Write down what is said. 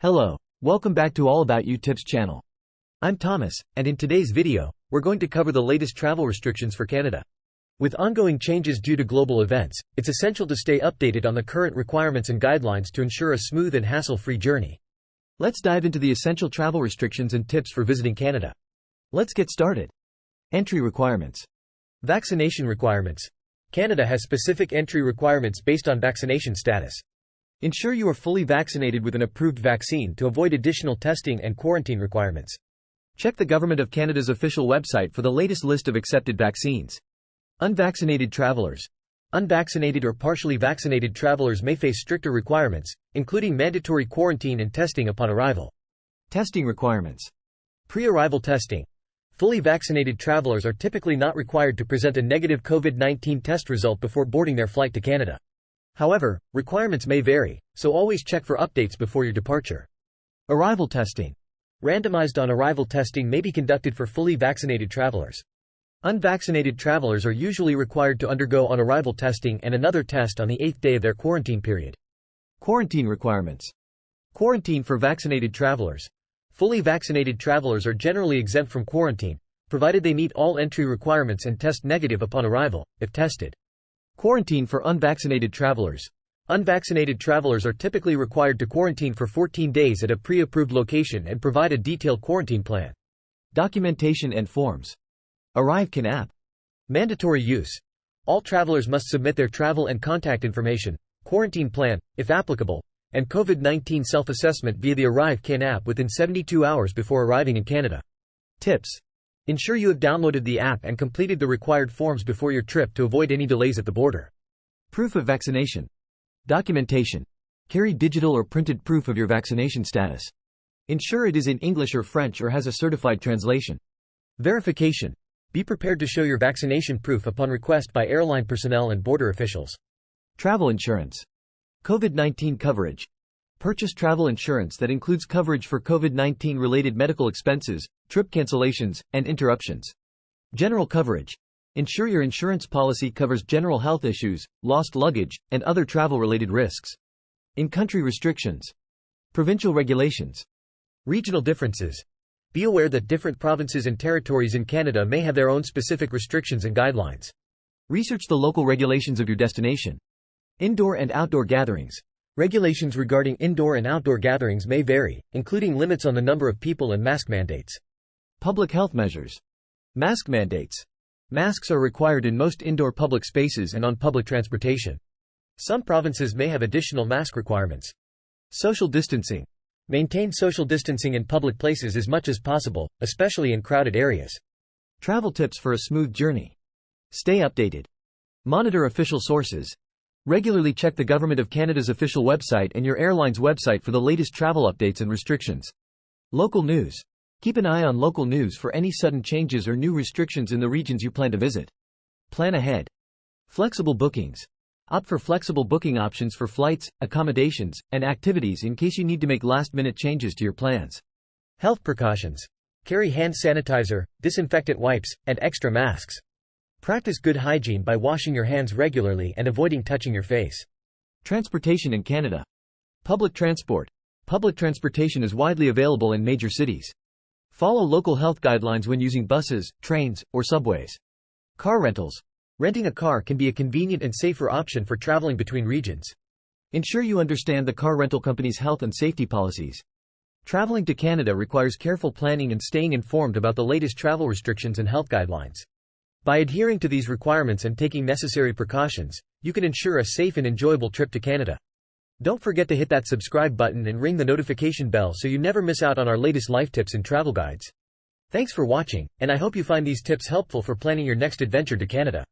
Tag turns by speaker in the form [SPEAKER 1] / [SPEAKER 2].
[SPEAKER 1] Hello, welcome back to All About You Tips channel. I'm Thomas, and in today's video, we're going to cover the latest travel restrictions for Canada. With ongoing changes due to global events, it's essential to stay updated on the current requirements and guidelines to ensure a smooth and hassle-free journey. Let's dive into the essential travel restrictions and tips for visiting Canada. Let's get started. Entry requirements. Vaccination requirements. Canada has specific entry requirements based on vaccination status. Ensure you are fully vaccinated with an approved vaccine to avoid additional testing and quarantine requirements. Check the Government of Canada's official website for the latest list of accepted vaccines. Unvaccinated travelers. Unvaccinated or partially vaccinated travelers may face stricter requirements, including mandatory quarantine and testing upon arrival. Testing requirements. Pre-arrival testing. Fully vaccinated travelers are typically not required to present a negative COVID-19 test result before boarding their flight to Canada. However, requirements may vary, so always check for updates before your departure. Arrival testing. Randomized on-arrival testing may be conducted for fully vaccinated travelers. Unvaccinated travelers are usually required to undergo on-arrival testing and another test on the 8th day of their quarantine period. Quarantine requirements. Quarantine for vaccinated travelers. Fully vaccinated travelers are generally exempt from quarantine, provided they meet all entry requirements and test negative upon arrival, if tested. Quarantine for unvaccinated travelers. Unvaccinated travelers are typically required to quarantine for 14 days at a pre-approved location and provide a detailed quarantine plan. Documentation and forms. ArriveCAN app. Mandatory use. All travelers must submit their travel and contact information, quarantine plan, if applicable, and COVID-19 self-assessment via the ArriveCAN app within 72 hours before arriving in Canada. Tips. Ensure you have downloaded the app and completed the required forms before your trip to avoid any delays at the border. Proof of vaccination. Documentation. Carry digital or printed proof of your vaccination status. Ensure it is in English or French or has a certified translation. Verification. Be prepared to show your vaccination proof upon request by airline personnel and border officials. Travel insurance. COVID-19 coverage. Purchase travel insurance that includes coverage for COVID-19 related medical expenses, trip cancellations, and interruptions. General coverage. Ensure your insurance policy covers general health issues, lost luggage, and other travel-related risks. In-country restrictions. Provincial regulations. Regional differences. Be aware that different provinces and territories in Canada may have their own specific restrictions and guidelines. Research the local regulations of your destination. Indoor and outdoor gatherings. Regulations regarding indoor and outdoor gatherings may vary, including limits on the number of people and mask mandates. Public health measures. Mask mandates. Masks are required in most indoor public spaces and on public transportation. Some provinces may have additional mask requirements. Social distancing. Maintain social distancing in public places as much as possible, especially in crowded areas. Travel tips for a smooth journey. Stay updated. Monitor official sources. Regularly check the Government of Canada's official website and your airline's website for the latest travel updates and restrictions. Local news. Keep an eye on local news for any sudden changes or new restrictions in the regions you plan to visit. Plan ahead. Flexible bookings. Opt for flexible booking options for flights, accommodations, and activities in case you need to make last-minute changes to your plans. Health precautions. Carry hand sanitizer, disinfectant wipes, and extra masks. Practice good hygiene by washing your hands regularly and avoiding touching your face. Transportation in Canada. Public transport. Public transportation is widely available in major cities. Follow local health guidelines when using buses, trains, or subways. Car rentals. Renting a car can be a convenient and safer option for traveling between regions. Ensure you understand the car rental company's health and safety policies. Traveling to Canada requires careful planning and staying informed about the latest travel restrictions and health guidelines. By adhering to these requirements and taking necessary precautions, you can ensure a safe and enjoyable trip to Canada. Don't forget to hit that subscribe button and ring the notification bell so you never miss out on our latest life tips and travel guides. Thanks for watching, and I hope you find these tips helpful for planning your next adventure to Canada.